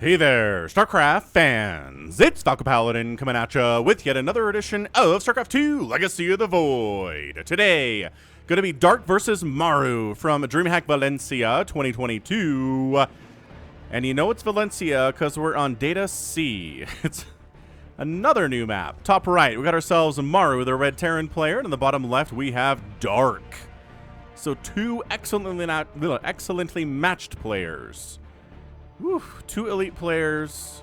Hey there, StarCraft fans! It's Paladin coming at ya with yet another edition of StarCraft 2 Legacy of the Void. Today, gonna be Dark versus Maru from DreamHack Valencia 2022. And you know it's Valencia because we're on Data C. It's another new map. Top right, we got ourselves Maru, the red Terran player, and on the bottom left we have Dark. So two excellently matched players. Whew, two elite players,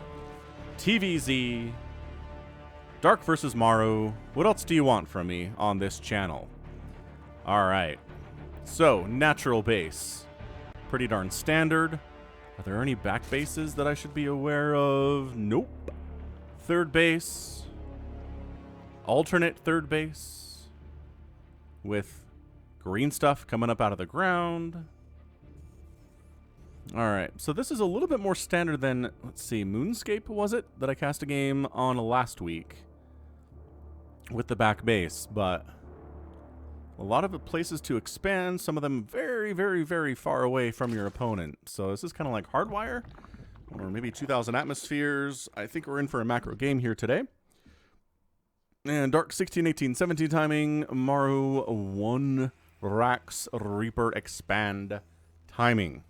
TVZ, Dark versus Maru. What else do you want from me on this channel? Alright, so natural base. Pretty darn standard. Are there any back bases that I should be aware of? Nope. Third base. Alternate third base. With green stuff coming up out of the ground. Alright, so this is a little bit more standard than, let's see, Moonscape, was it? That I cast a game on last week with the back base, but a lot of places to expand, some of them very, very, very far away from your opponent. So this is kind of like Hardwire, or maybe 2,000 atmospheres. I think we're in for a macro game here today. And Dark 16, 18, 17 timing, Maru 1 Rax Reaper expand timing.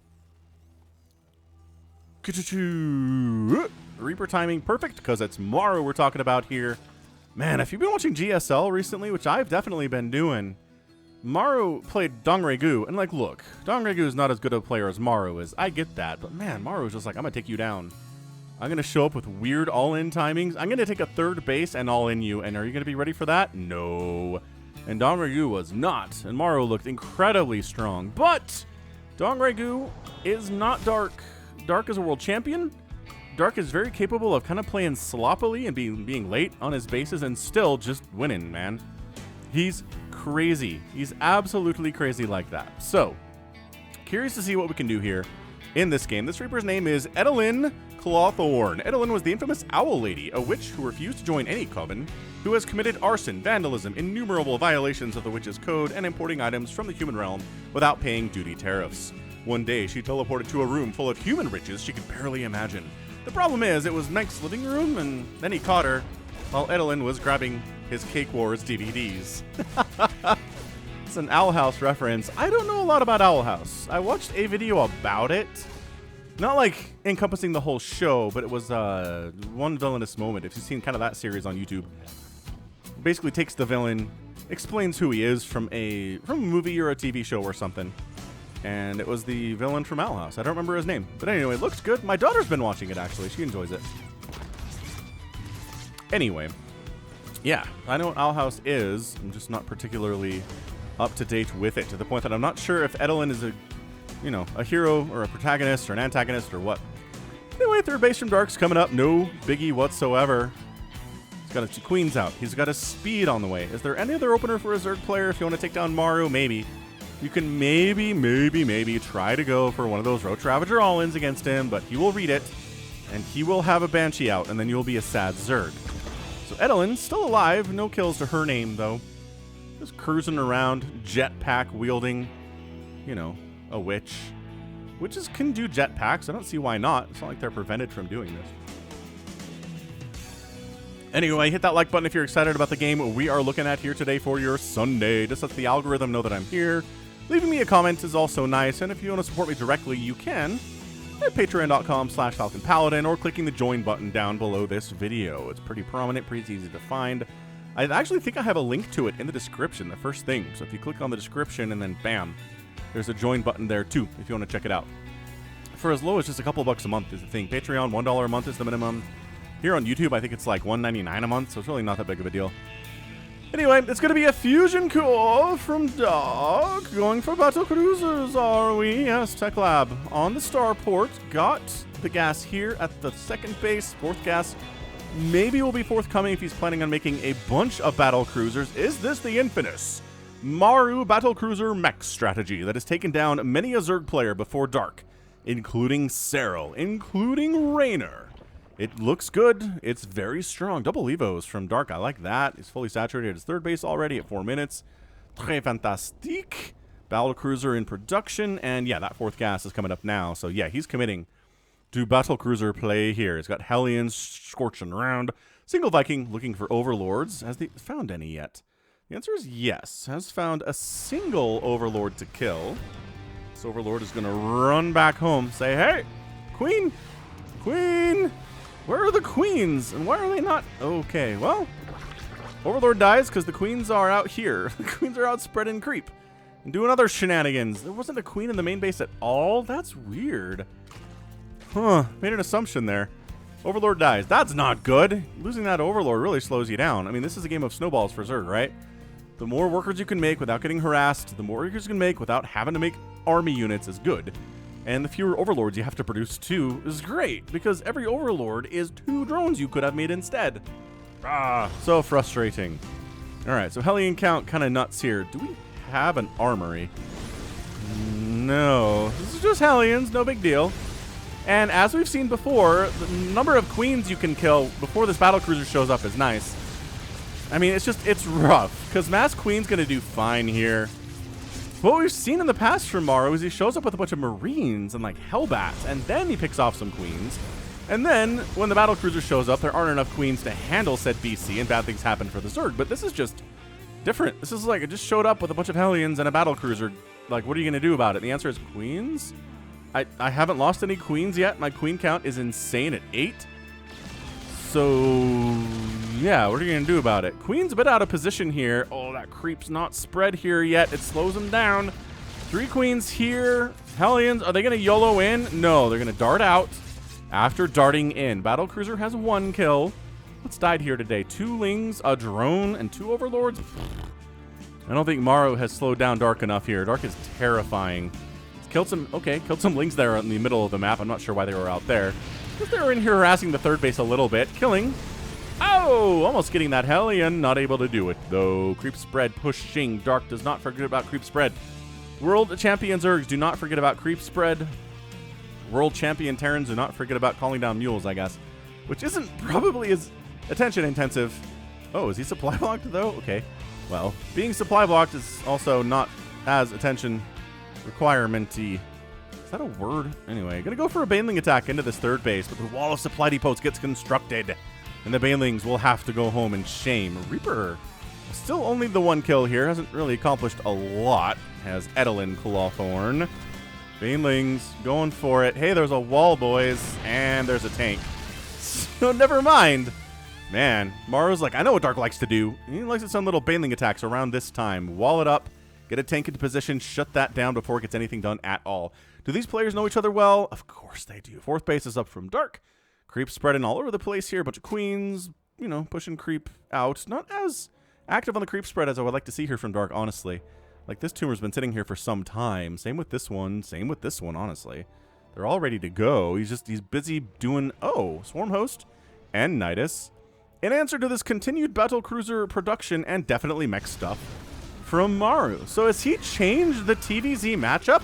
Reaper timing perfect because it's Maru we're talking about here. Man, if you've been watching GSL recently, which I've definitely been doing, Maru played Dongregu, and like, look, Dongregu is not as good a player as Maru is. I get that, but man, Maru is just like, I'm gonna take you down. I'm gonna show up with weird all-in timings. I'm gonna take a third base and all-in you, and are you gonna be ready for that? No. And Dongregu was not, and Maru looked incredibly strong, but Dongregu is not Dark. Dark is a world champion. Dark is very capable of kind of playing sloppily and being late on his bases and still just winning, man. He's crazy. He's absolutely crazy like that. So, curious to see what we can do here in this game. This Reaper's name is Edelyn Clawthorn. Edelyn was the infamous Owl Lady, a witch who refused to join any coven, who has committed arson, vandalism, innumerable violations of the witch's code, and importing items from the human realm without paying duty tariffs. One day, she teleported to a room full of human riches she could barely imagine. The problem is, it was Mike's living room, and then he caught her while Edelyn was grabbing his Cake Wars DVDs. It's an Owl House reference. I don't know a lot about Owl House. I watched a video about it. Not like encompassing the whole show, but it was one villainous moment. If you've seen kind of that series on YouTube. Basically takes the villain, explains who he is from a movie or a TV show or something. And it was the villain from Owl House. I don't remember his name. But anyway, it looks good. My daughter's been watching it, actually. She enjoys it. Anyway. Yeah, I know what Owl House is. I'm just not particularly up to date with it, to the point that I'm not sure if Edelyn is a hero or a protagonist or an antagonist or what. Anyway, third base from Dark's coming up. No biggie whatsoever. He's got his queens out. He's got a speed on the way. Is there any other opener for a Zerg player if you want to take down Maru? Maybe. You can maybe try to go for one of those Roach Ravager all-ins against him, but he will read it, and he will have a Banshee out, and then you'll be a sad Zerg. So Edelyn, still alive, no kills to her name, though. Just cruising around, jetpack wielding, a witch. Witches can do jetpacks, I don't see why not. It's not like they're prevented from doing this. Anyway, hit that like button if you're excited about the game we are looking at here today for your Sunday. Just lets the algorithm know that I'm here. Leaving me a comment is also nice, and if you want to support me directly, you can at patreon.com/Falcon Paladin or clicking the join button down below this video. It's pretty prominent, pretty easy to find. I actually think I have a link to it in the description, the first thing. So if you click on the description and then bam, there's a join button there too, if you want to check it out. For as low as just a couple bucks a month is the thing. Patreon, $1 a month is the minimum. Here on YouTube, I think it's like $1.99 a month, so it's really not that big of a deal. Anyway, it's going to be a fusion core from Dark. Going for battle cruisers, are we? Yes, Tech Lab on the starport. Got the gas here at the second base. Fourth gas maybe will be forthcoming if he's planning on making a bunch of battle cruisers. Is this the infamous Maru battle cruiser mech strategy that has taken down many a Zerg player before Dark, including Serral, including Raynor? It looks good. It's very strong. Double Evos from Dark. I like that. He's fully saturated at his third base already at 4 minutes. Très fantastique. Battle Cruiser in production. And yeah, that fourth gas is coming up now. So yeah, he's committing do battlecruiser play here? It's got Hellions scorching around. Single Viking looking for overlords. Has they found any yet? The answer is yes. Has found a single overlord to kill. This overlord is going to run back home. Say, hey, queen, queen, where are the queens? And why are they not? Okay, well, overlord dies because the queens are out here. The queens are out spreading creep and doing other shenanigans. There wasn't a queen in the main base at all? That's weird. Huh, made an assumption there. Overlord dies. That's not good. Losing that Overlord really slows you down. I mean, this is a game of snowballs for Zerg, right? The more workers you can make without getting harassed, the more workers you can make without having to make army units is good. And the fewer Overlords you have to produce too is great, because every Overlord is 2 drones you could have made instead. Ah, so frustrating. Alright, so Hellion count kind of nuts here. Do we have an armory? No. This is just Hellions, no big deal. And as we've seen before, the number of queens you can kill before this battlecruiser shows up is nice. I mean, it's rough, because mass queen's going to do fine here. What we've seen in the past from Maru is he shows up with a bunch of marines and like hellbats, and then he picks off some queens. And then, when the battlecruiser shows up, there aren't enough queens to handle said BC, and bad things happen for the Zerg. But this is just different. This is like, it just showed up with a bunch of Hellions and a battlecruiser. Like, what are you going to do about it? And the answer is queens? I haven't lost any queens yet. My queen count is insane at 8. So, yeah, what are you going to do about it? Queen's a bit out of position here. Oh, that creep's not spread here yet. It slows them down. 3 queens here. Hellions, are they going to YOLO in? No, they're going to dart out after darting in. Battlecruiser has 1 kill. What's died here today? 2 lings, a drone, and 2 overlords? I don't think Maru has slowed down Dark enough here. Dark is terrifying. Killed some lings there in the middle of the map. I'm not sure why they were out there. Because they were in here harassing the third base a little bit. Killing. Oh, almost getting that Hellion. Not able to do it, though. Creep spread pushing. Dark does not forget about creep spread. World champion Zergs do not forget about creep spread. World champion Terrans do not forget about calling down mules, I guess. Which isn't probably as attention intensive. Oh, is he supply blocked, though? Okay. Well, being supply blocked is also not as attention requirement-y. Is that a word? Anyway, gonna go for a Baneling attack into this third base, but the wall of supply depots gets constructed, and the Banelings will have to go home in shame. Reaper, still only the 1 kill here, hasn't really accomplished a lot. Has Edelin Clawthorn. Banelings going for it. Hey, there's a wall, boys, and there's a tank. So never mind. Man, Maru's like, I know what Dark likes to do. He likes to send little Baneling attacks around this time. Wall it up. Get a tank into position, shut that down before it gets anything done at all. Do these players know each other well? Of course they do. 4th base is up from Dark. Creep spreading all over the place here. A bunch of queens, you know, pushing creep out. Not as active on the creep spread as I would like to see here from Dark, honestly. Like, this tumor's been sitting here for some time. Same with this one. Same with this one, honestly. They're all ready to go. He's busy doing, Swarm Host and Nidus. In answer to this continued battlecruiser production and definitely mech stuff from Maru. So has he changed the TVZ matchup?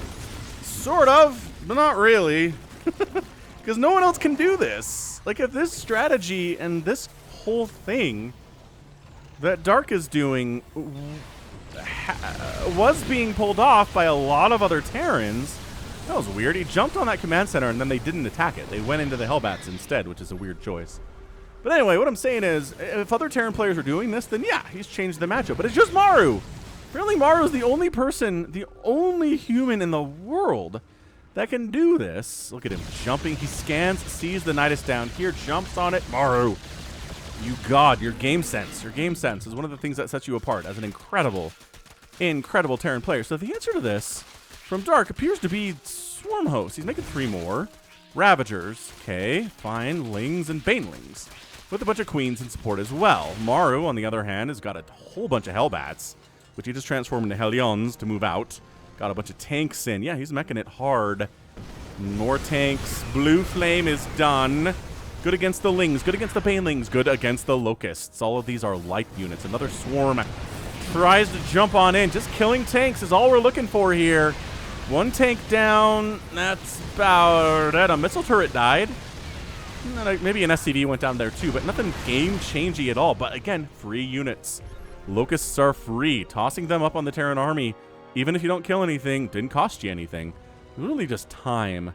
Sort of, but not really. Because no one else can do this. Like, if this strategy and this whole thing that Dark is doing was being pulled off by a lot of other Terrans, that was weird. He jumped on that command center and then they didn't attack it. They went into the Hellbats instead, which is a weird choice. But anyway, what I'm saying is, if other Terran players are doing this, then yeah, he's changed the matchup. But it's just Maru. Apparently Maru is the only person, the only human in the world that can do this. Look at him jumping. He scans, sees the Nidus down here, jumps on it. Maru, you god, your game sense. Your game sense is one of the things that sets you apart as an incredible, incredible Terran player. So the answer to this from Dark appears to be Swarm Host. He's making 3 more. Ravagers, okay, fine. Lings and Banelings, with a bunch of queens in support as well. Maru, on the other hand, has got a whole bunch of Hellbats, which he just transformed into Hellions to move out. Got a bunch of tanks in. Yeah, he's meching it hard. More tanks. Blue Flame is done. Good against the Lings. Good against the Banelings. Good against the Locusts. All of these are light units. Another swarm tries to jump on in. Just killing tanks is all we're looking for here. 1 tank down. That's about it. A missile turret died. Maybe an SCV went down there too, but nothing game-changey at all. But again, free units. Locusts are free. Tossing them up on the Terran army, even if you don't kill anything, didn't cost you anything. Really just time.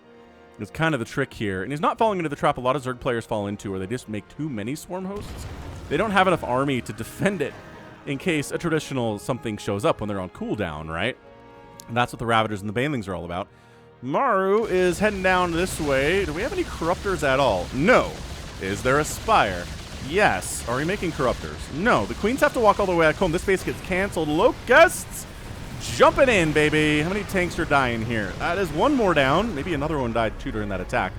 is kind of the trick here. And he's not falling into the trap a lot of Zerg players fall into, where they just make too many swarm hosts. They don't have enough army to defend it in case a traditional something shows up when they're on cooldown, right? And that's what the Ravagers and the Banelings are all about. Maru is heading down this way. Do we have any Corruptors at all? No. Is there a Spire? Yes. Are we making Corruptors? No. The Queens have to walk all the way back home. This base gets canceled. Locusts jumping in, baby. How many tanks are dying here? That is one more down. Maybe another one died too during that attack.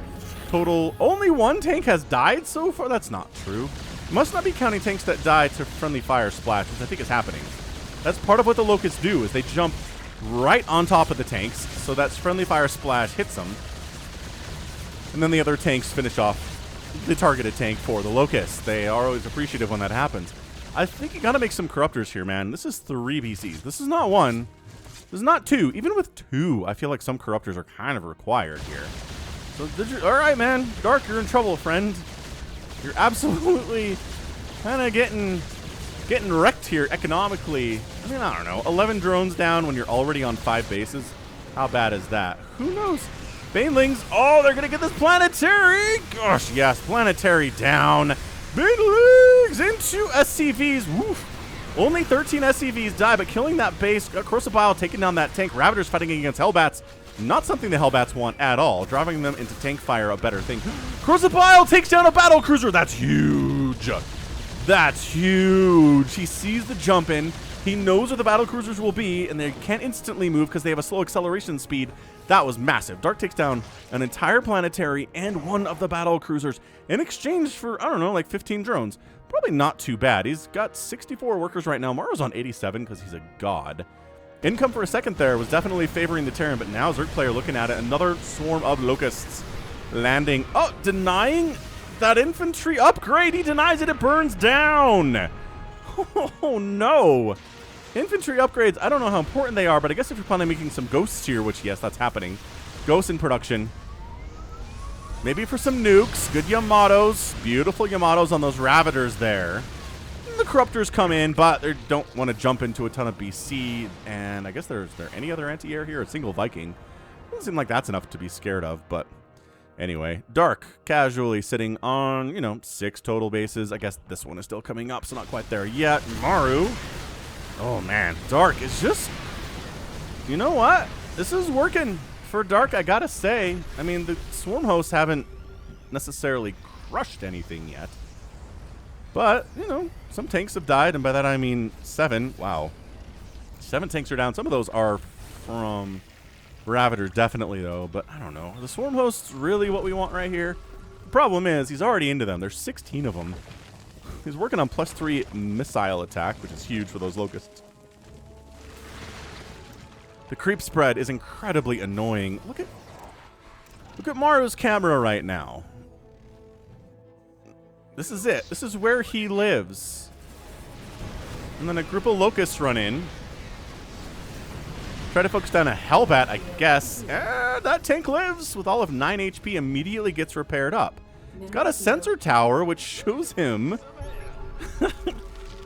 Total, only one tank has died so far? That's not true. Must not be counting tanks that die to friendly fire splash, which I think is happening. That's part of what the Locusts do, is they jump right on top of the tanks, so that friendly fire splash hits them. And then the other tanks finish off the targeted tank for the Locusts. They are always appreciative when that happens. I think you gotta make some Corruptors here, man. This is 3 BCs. This is not 1. This is not 2. Even with 2, I feel like some Corruptors are kind of required here. So, alright, man. Dark, you're in trouble, friend. You're absolutely kind of getting wrecked here economically. I mean, I don't know. 11 drones down when you're already on 5 bases. How bad is that? Who knows? Banelings. Oh, they're going to get this planetary. Gosh, yes. Planetary down. Banelings into SCVs. Woof. Only 13 SCVs die, but killing that base. Crucible taking down that tank. Ravagers fighting against Hellbats. Not something the Hellbats want at all. Driving them into tank fire, a better thing. Crucible takes down a battle cruiser. That's huge. That's huge. He sees the jump in. He knows where the battle cruisers will be, and they can't instantly move because they have a slow acceleration speed. That was massive. Dark takes down an entire planetary and one of the battle cruisers in exchange for, I don't know, like 15 drones. Probably not too bad. He's got 64 workers right now. Maru's on 87 because he's a god. Income for a second there was definitely favoring the Terran, but now Zerg player looking at it. Another swarm of Locusts landing. Oh, denying that infantry upgrade. He denies it. It burns down. Oh, no. Infantry upgrades, I don't know how important they are, but I guess if you're planning on making some ghosts here, which, yes, that's happening. Ghosts in production. Maybe for some nukes. Good Yamatos. Beautiful Yamatos on those Ravagers there. The Corruptors come in, but they don't want to jump into a ton of BC. And I guess is there any other anti-air here? A single Viking. Doesn't seem like that's enough to be scared of, but anyway. Dark casually sitting on, 6 total bases. I guess this one is still coming up, so not quite there yet. Maru. Oh, man. Dark is just... You know what? This is working for Dark, I gotta say. I mean, the Swarm hosts haven't necessarily crushed anything yet. But, some tanks have died, and by that I mean 7. Wow. 7 tanks are down. Some of those are from Ravagers, definitely, though. But, I don't know. Are the Swarm hosts really what we want right here? The problem is, he's already into them. There's 16 of them. He's working on +3 missile attack, which is huge for those Locusts. The creep spread is incredibly annoying. Look at Maru's camera right now. This is it. This is where he lives. And then a group of Locusts run in. Try to focus down a Hellbat, I guess. That tank lives with all of 9 HP, immediately gets repaired up. He's got a sensor tower, which shows him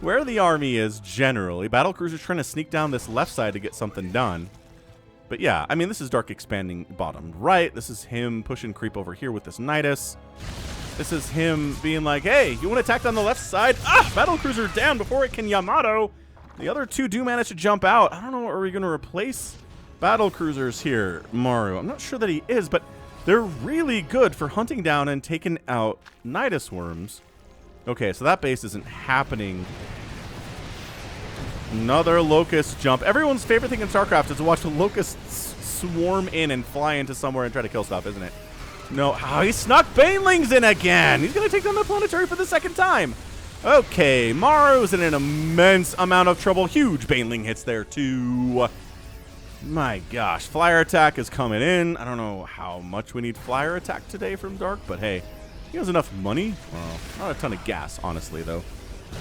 where the army is generally. Battlecruiser's trying to sneak down this left side to get something done. But yeah, I mean, this is Dark expanding bottom right. This is him pushing creep over here with this Nidus. This is him being like, hey, you want to attack down the left side? Ah, Battlecruiser down before it can Yamato. The other 2 do manage to jump out. I don't know, are we going to replace Battlecruisers here, Maru? I'm not sure that he is, but they're really good for hunting down and taking out Nidus worms. Okay, so that base isn't happening. Another Locust jump. Everyone's favorite thing in StarCraft is to watch the Locusts swarm in and fly into somewhere and try to kill stuff, isn't it? No, he snuck Banelings in again. He's going to take down the planetary for the 2nd time. Okay, Maru's in an immense amount of trouble. Huge Baneling hits there, too. My gosh, Flyer Attack is coming in. I don't know how much we need Flyer Attack today from Dark, but hey, he has enough money. Well, not a ton of gas, honestly, though.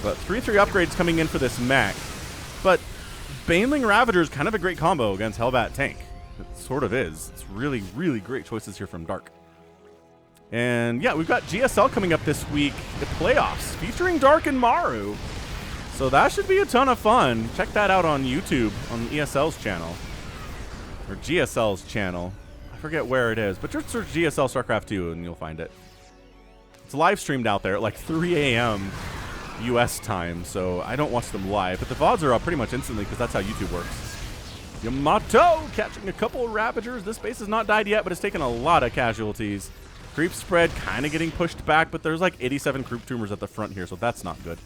But 3/3 upgrades coming in for this mech. But Baneling Ravager is kind of a great combo against Hellbat Tank. It sort of is. It's really, really great choices here from Dark. And yeah, we've got GSL coming up this week, the playoffs, featuring Dark and Maru. So that should be a ton of fun. Check that out on YouTube, on ESL's channel. Or GSL's channel. I forget where it is, but just search GSL StarCraft 2 and you'll find it. It's live streamed out there at like 3 a.m. US time, so I don't watch them live, but the VODs are up pretty much instantly because that's how YouTube works. Yamato catching a couple of Ravagers. This base has not died yet, but it's taken a lot of casualties. Creep spread kind of getting pushed back, but there's like 87 Creep Tumors at the front here, so that's not good.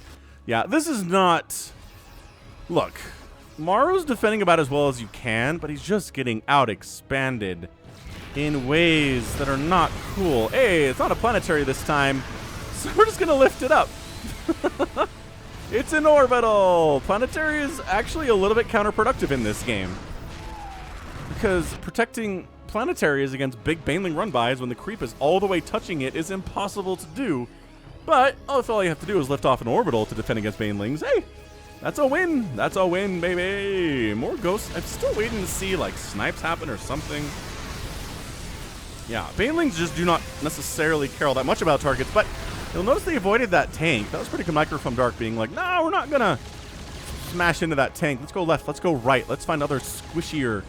Yeah, this is not... Look, Maru's defending about as well as you can, but he's just getting out-expanded in ways that are not cool. Hey, it's not a planetary this time, so we're just going to lift it up. It's an orbital. Planetary is actually a little bit counterproductive in this game, because protecting planetaries against big Baneling run-bys when the creep is all the way touching it is impossible to do. But if all you have to do is lift off an orbital to defend against Banelings, hey, that's a win. That's a win, baby. More ghosts. I'm still waiting to see like snipes happen or something. Yeah, Banelings just do not necessarily care all that much about targets, but you'll notice they avoided that tank. That was pretty good micro from Dark being like, no, we're not gonna smash into that tank. Let's go left. Let's go right. Let's find other squishier,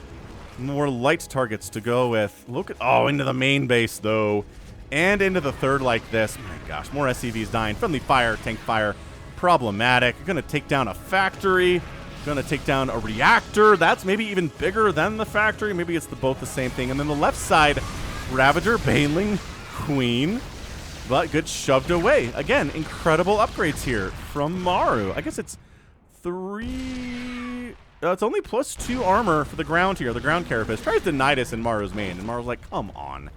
more light targets to go with. Look at, oh, into the main base though, and into the third like this. My gosh, more SCVs dying. Friendly fire, tank fire, problematic. You're gonna take down a factory. Gonna take down a reactor. That's maybe even bigger than the factory. Maybe it's both the same thing. And then the left side, Ravager, Baneling, Queen, but good shoved away. Again, incredible upgrades here from Maru. I guess it's 3... it's only +2 armor for the ground here. The ground carapace tries to Nidus in Maru's main, and Maru's like, come on.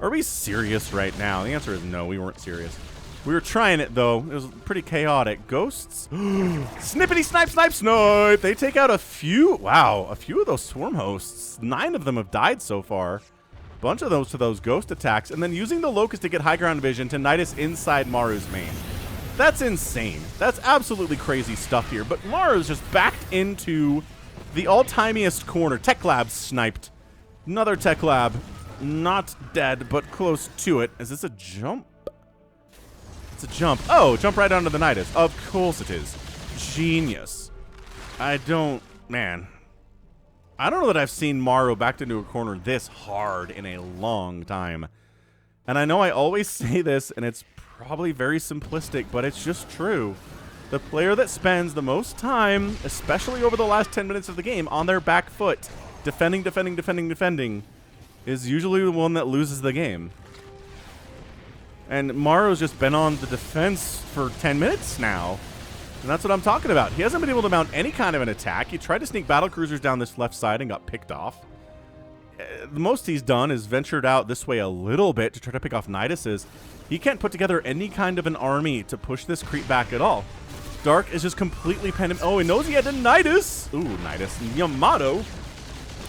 Are we serious right now? The answer is no, we weren't serious. We were trying it, though. It was pretty chaotic. Ghosts? Snippety snipe, snipe, snipe! They take out a few... Wow, a few of those swarm hosts. 9 of them have died so far. Bunch of those to those ghost attacks, and then using the Locust to get high ground vision to Nidus inside Maru's main. That's insane. That's absolutely crazy stuff here. But Maru's just backed into the all-timiest corner. Tech Lab sniped. Another Tech Lab. Not dead, but close to it. Is this a jump? It's a jump. Oh, jump right onto the Nidus. Of course it is. Genius. I don't... Man. I don't know that I've seen Maru backed into a corner this hard in a long time. And I know I always say this, and it's probably very simplistic, but it's just true. The player that spends the most time, especially over the last 10 minutes of the game, on their back foot, defending, is usually the one that loses the game. And Maru's just been on the defense for 10 minutes now. And that's what I'm talking about. He hasn't been able to mount any kind of an attack. He tried to sneak battle cruisers down this left side and got picked off. The most he's done is ventured out this way a little bit to try to pick off Nidus's. He can't put together any kind of an army to push this creep back at all. Dark is just completely penned. Oh, he knows he had a Nidus. Ooh, Nidus. Yamato.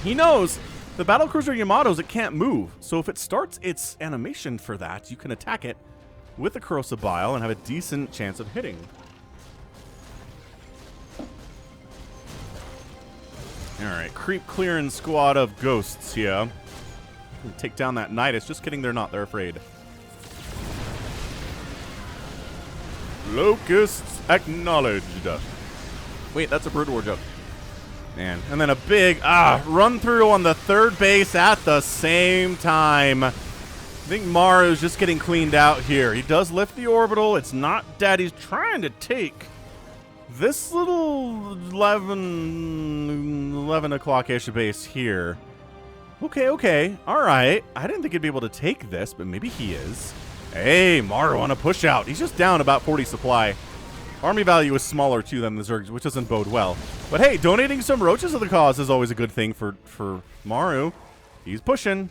He knows the battle cruiser Yamato's, it can't move. So if it starts its animation for that, you can attack it with the Corrosive Bile and have a decent chance of hitting. Alright, creep clearing squad of ghosts here. Take down that Nidus. Just kidding, they're not. They're afraid. Locusts acknowledged. Wait, that's a Brood War joke. Man. And then a big run through on the third base at the same time. I think Maru's just getting cleaned out here. He does lift the orbital. It's not dead. He's trying to take this little 11 o'clock-ish base here. Okay. All right. I didn't think he'd be able to take this, but maybe he is. Hey, Maru on a push out. He's just down about 40 supply. Army value is smaller, too, than the Zergs, which doesn't bode well. But hey, donating some roaches to the cause is always a good thing for Maru. He's pushing.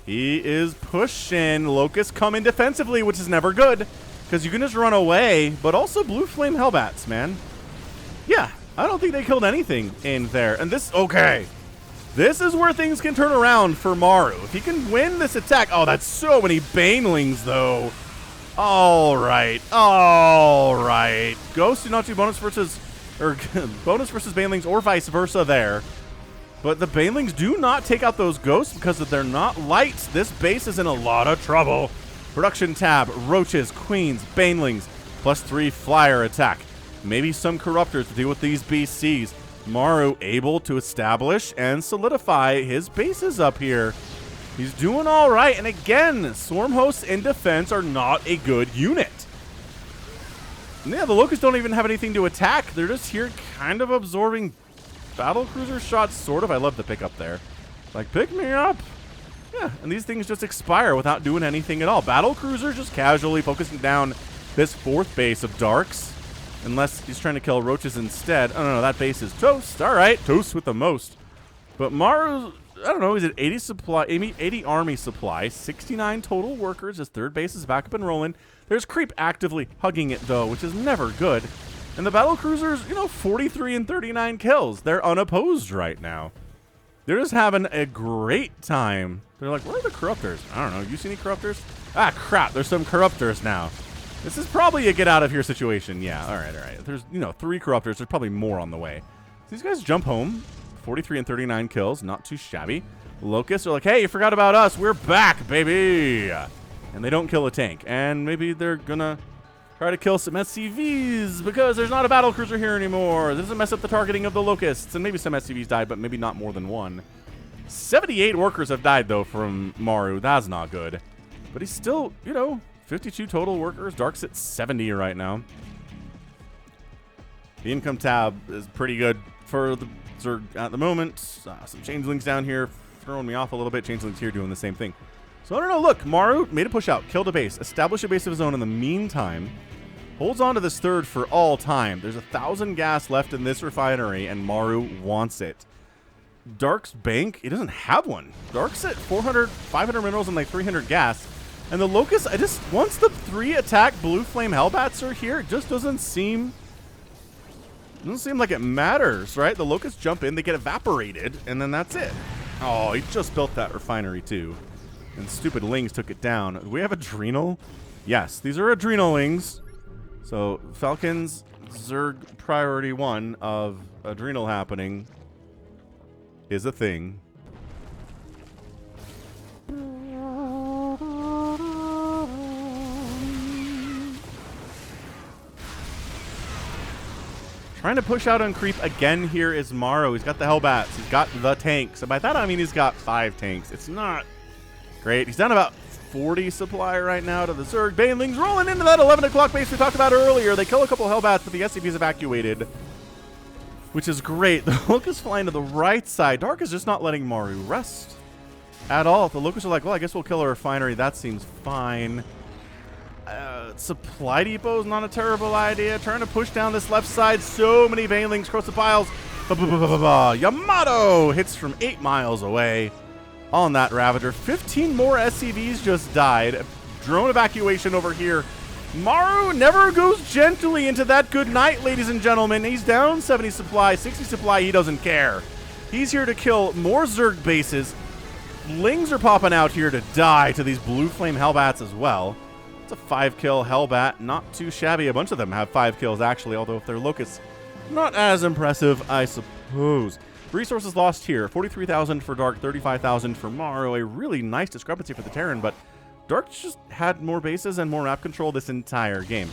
He is pushing. Locusts come in defensively, which is never good, because you can just run away, but also Blue Flame Hellbats, man. Yeah, I don't think they killed anything in there. And this, okay. This is where things can turn around for Maru. If he can win this attack. Oh, that's so many Banelings, though. All right. Ghosts do not do bonus versus Banelings or vice versa there. But the Banelings do not take out those ghosts because they're not light. This base is in a lot of trouble. Production tab, roaches, queens, Banelings, +3 flyer attack. Maybe some corruptors to deal with these BCs. Maru able to establish and solidify his bases up here. He's doing all right. And again, Swarm Hosts in defense are not a good unit. And yeah, the Locusts don't even have anything to attack. They're just here kind of absorbing battle cruiser shots, sort of. I love the pickup there. Like, pick me up. Yeah, and these things just expire without doing anything at all. Battle cruisers just casually focusing down this 4th base of Darks. Unless he's trying to kill roaches instead. Oh, no, that base is toast. All right, toast with the most. But Maru, I don't know, he's at 80 supply, 80 army supply, 69 total workers. His 3rd base is back up and rolling. There's creep actively hugging it, though, which is never good. And the battle cruisers, you know, 43 and 39 kills. They're unopposed right now. They're just having a great time. They're like, where are the corruptors? I don't know. You see any corruptors? Ah, crap. There's some corruptors now. This is probably a get out of here situation. Yeah, all right, all right. There's, you know, 3 corruptors. There's probably more on the way. So these guys jump home. 43 and 39 kills. Not too shabby. Locusts are like, hey, you forgot about us. We're back, baby. And they don't kill a tank. And maybe they're going to try to kill some SCVs because there's not a battle cruiser here anymore. This doesn't mess up the targeting of the Locusts. And maybe some SCVs died, but maybe not more than one. 78 workers have died, though, from Maru. That's not good. But he's still, you know, 52 total workers. Dark's at 70 right now. The income tab is pretty good for the Zerg at the moment. Some changelings down here throwing me off a little bit. Changelings here doing the same thing. So I don't know. Look, Maru made a push out, killed a base, established a base of his own in the meantime. Holds on to this 3rd for all time. There's 1,000 gas left in this refinery, and Maru wants it. Dark's bank, he doesn't have one. Dark's at 400, 500 minerals and like 300 gas. And the Locust, once the 3 attack Blue Flame Hellbats are here, it just doesn't seem like it matters, right? The Locusts jump in, they get evaporated, and then that's it. Oh, he just built that refinery too. And stupid Lings took it down. Do we have Adrenal? Yes, these are Adrenalings. So Falcon's Zerg priority 1 of Adrenal happening is a thing. Trying to push out on creep again here is Maru. He's got the Hellbats. He's got the tanks. And by that I mean he's got 5 tanks. It's not great. He's down about 40 supply right now to the Zerg. Banelings rolling into that 11 o'clock base we talked about earlier. They kill a couple Hellbats, but the SCP's evacuated, which is great. The Locusts flying to the right side. Dark is just not letting Maru rest at all. The Locusts are like, well, I guess we'll kill a refinery. That seems fine. Supply depot is not a terrible idea. Trying to push down this left side. So many Banelings across the piles. Yamato hits from 8 miles away on that Ravager. 15 more SCVs just died. Drone evacuation over here. Maru never goes gently into that good night, ladies and gentlemen. He's down 70 supply, 60 supply. He doesn't care. He's here to kill more Zerg bases. Lings are popping out here to die to these Blue Flame Hellbats as well. It's a 5-kill Hellbat. Not too shabby. A bunch of them have 5 kills, actually, although if they're Locusts, not as impressive, I suppose. Resources lost here. 43,000 for Dark, 35,000 for Maru. A really nice discrepancy for the Terran, but Dark just had more bases and more map control this entire game.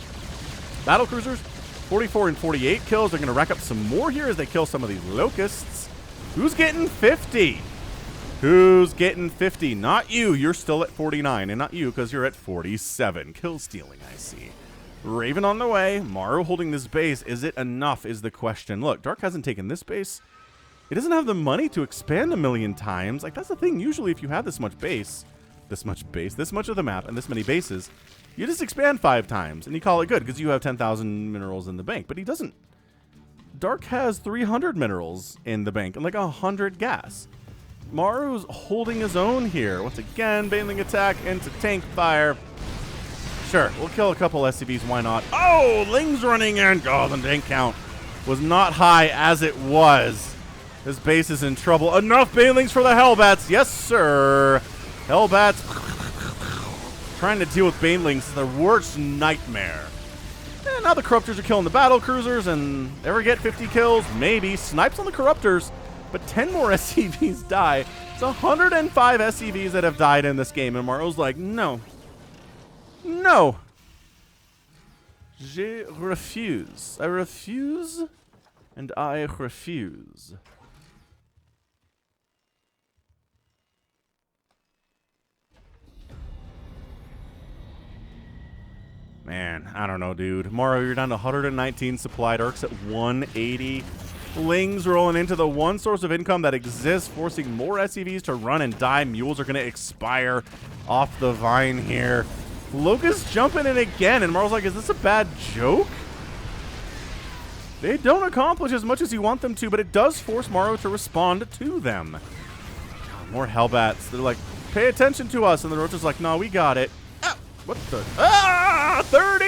Battle cruisers, 44 and 48 kills. They're going to rack up some more here as they kill some of these Locusts. Who's getting 50? Who's getting 50? Not you. You're still at 49, and not you because you're at 47. Kill stealing, I see. Raven on the way. Maru holding this base. Is it enough is the question. Look, Dark hasn't taken this base. It doesn't have the money to expand a million times. Like, that's the thing. Usually, if you have this much of the map, and this many bases, you just expand 5 times, and you call it good, because you have 10,000 minerals in the bank. But he doesn't. Dark has 300 minerals in the bank, and like 100 gas. Maru's holding his own here. Once again, Baneling attack into tank fire. Sure, we'll kill a couple SCVs, why not? Oh, Ling's running in. Oh, the tank count was not high as it was. This base is in trouble. Enough Banelings for the Hellbats. Yes, sir. Hellbats trying to deal with Banelings is their worst nightmare. And now the Corruptors are killing the battle cruisers, and ever get 50 kills? Maybe. Snipes on the Corruptors, but 10 more SCVs die. It's 105 SCVs that have died in this game, and Maru's like, no. No. Je refuse. I refuse, and I refuse. Man, I don't know, dude. Maru, you're down to 119 supplied arcs at 180. Lings rolling into the one source of income that exists, forcing more SCVs to run and die. Mules are going to expire off the vine here. Locust jumping in again, and Maru's like, is this a bad joke? They don't accomplish as much as you want them to, but it does force Maru to respond to them. God, more Hellbats. They're like, pay attention to us, and the Roach is like, no, we got it. Ah, what the? Ah, 30!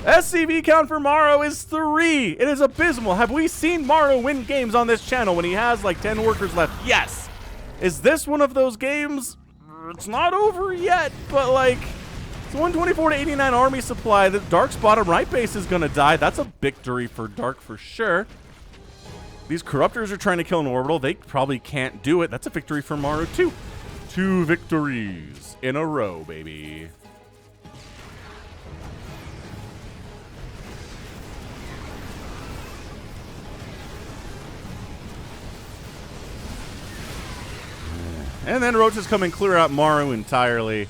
SCV count for Maru is 3. It is abysmal. Have we seen Maru win games on this channel when he has like 10 workers left? Yes. Is this one of those games? It's not over yet, but like, it's 124 to 89 army supply. The Dark's bottom right base is going to die. That's a victory for Dark for sure. These Corruptors are trying to kill an orbital. They probably can't do it. That's a victory for Maru too. 2 victories in a row, baby. And then Roaches come and clear out Maru entirely.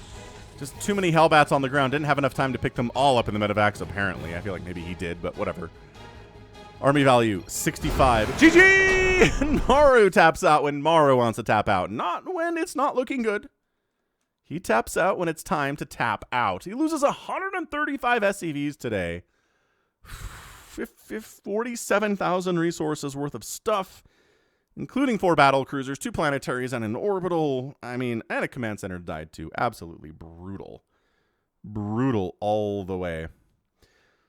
Just too many Hellbats on the ground. Didn't have enough time to pick them all up in the medevacs, apparently. I feel like maybe he did, but whatever. Army value, 65. GG! And Maru taps out when Maru wants to tap out. Not when it's not looking good. He taps out when it's time to tap out. He loses 135 SCVs today. 47,000 resources worth of stuff, including 4 battle cruisers, 2 planetaries, and an orbital. I mean, and a command center died too. Absolutely brutal. Brutal all the way.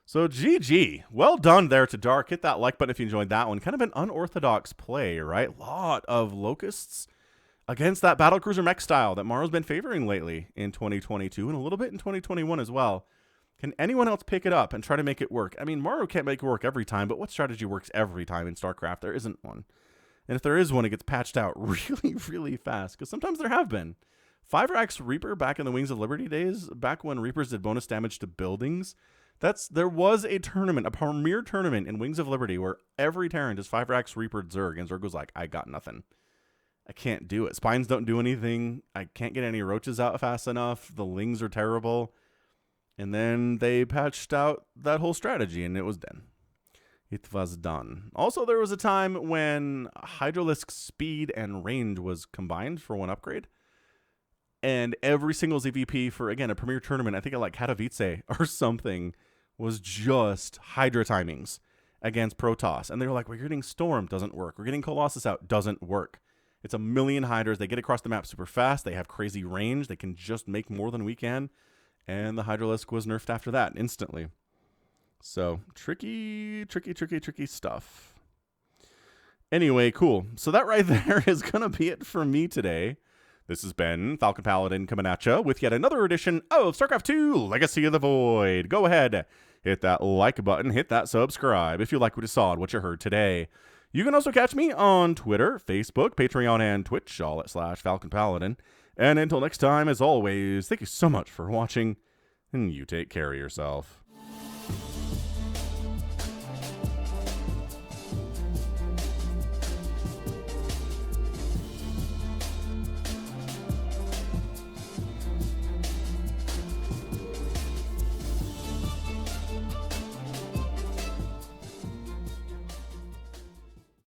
So GG. Well done there to Dark. Hit that like button if you enjoyed that one. Kind of an unorthodox play, right? Lot of Locusts against that battle cruiser mech style that Maru's been favoring lately in 2022 and a little bit in 2021 as well. Can anyone else pick it up and try to make it work? I mean, Maru can't make it work every time, but what strategy works every time in StarCraft? There isn't one. And if there is one, it gets patched out really, really fast. Because sometimes there have been. 5-Rax Reaper back in the Wings of Liberty days, back when Reapers did bonus damage to buildings. There was a tournament, a premier tournament in Wings of Liberty where every Terran just 5-Rax Reaper Zerg. And Zerg was like, I got nothing. I can't do it. Spines don't do anything. I can't get any Roaches out fast enough. The Lings are terrible. And then they patched out that whole strategy and it was done. It was done. Also, there was a time when Hydralisk's speed and range was combined for one upgrade. And every single ZVP for, again, a premier tournament, I think at like Katowice or something, was just Hydra timings against Protoss. And they were like, we're getting Storm, doesn't work. We're getting Colossus out, doesn't work. It's a million Hydras. They get across the map super fast. They have crazy range. They can just make more than we can. And the Hydralisk was nerfed after that instantly. So, tricky stuff. Anyway, cool. So that right there is going to be it for me today. This has been Falcon Paladin coming at you with yet another edition of StarCraft 2 Legacy of the Void. Go ahead, hit that like button, hit that subscribe if you like what you saw and what you heard today. You can also catch me on Twitter, Facebook, Patreon, and Twitch, all at /Falcon Paladin. And until next time, as always, thank you so much for watching, and you take care of yourself.